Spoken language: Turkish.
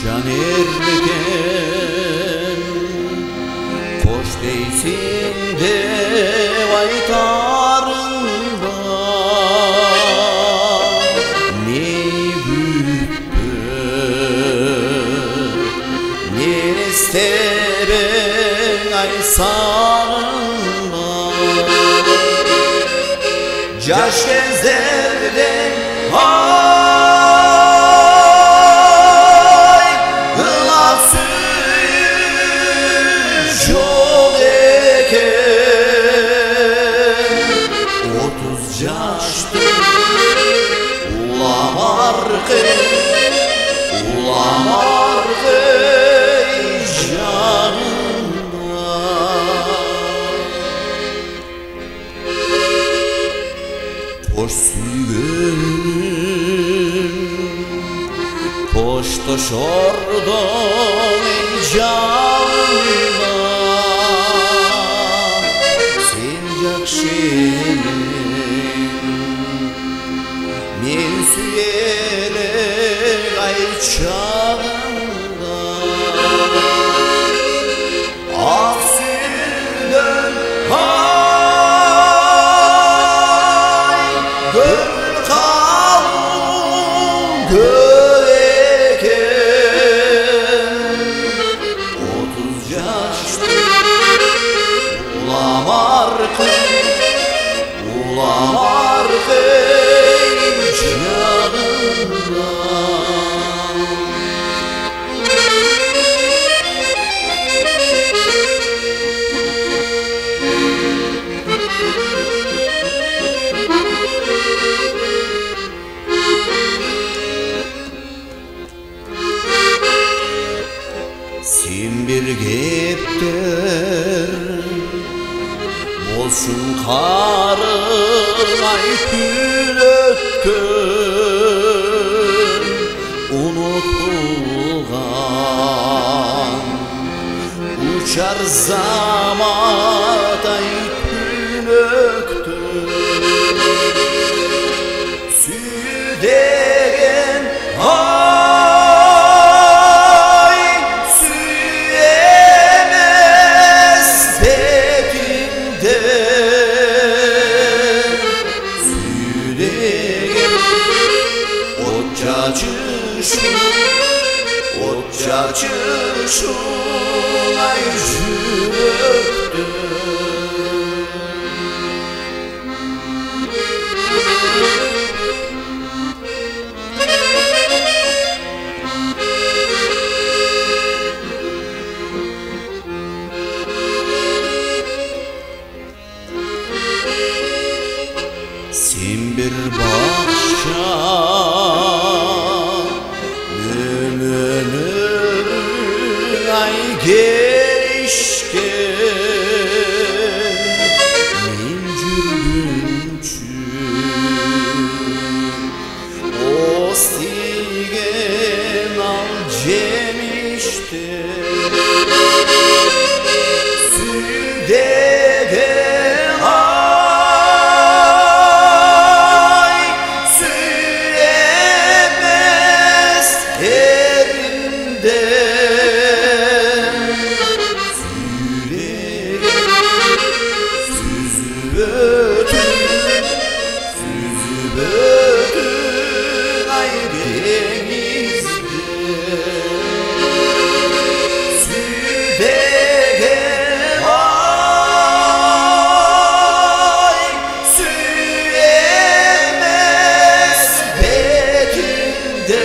can erken koş değilsin dev aytarında ne büyüktü ne isteren ay sarında caş gezlerden ulamar canına koş sügün koş da şordan canına sincak şirin men süyerek ay çağında ak sünden hay göl kavun göreken 30 yaşta ulamar sen bir gepter bolsun karın ay gün ötkün unutulgan uçar zamat ay gün öktün südegen çağçışın ay yürekte sen bir bakşa gelişken min cürbünçü o stigen al cemişte südegen ay süyemez erinde süzübötün ay denizde südegen ay süyemez betinde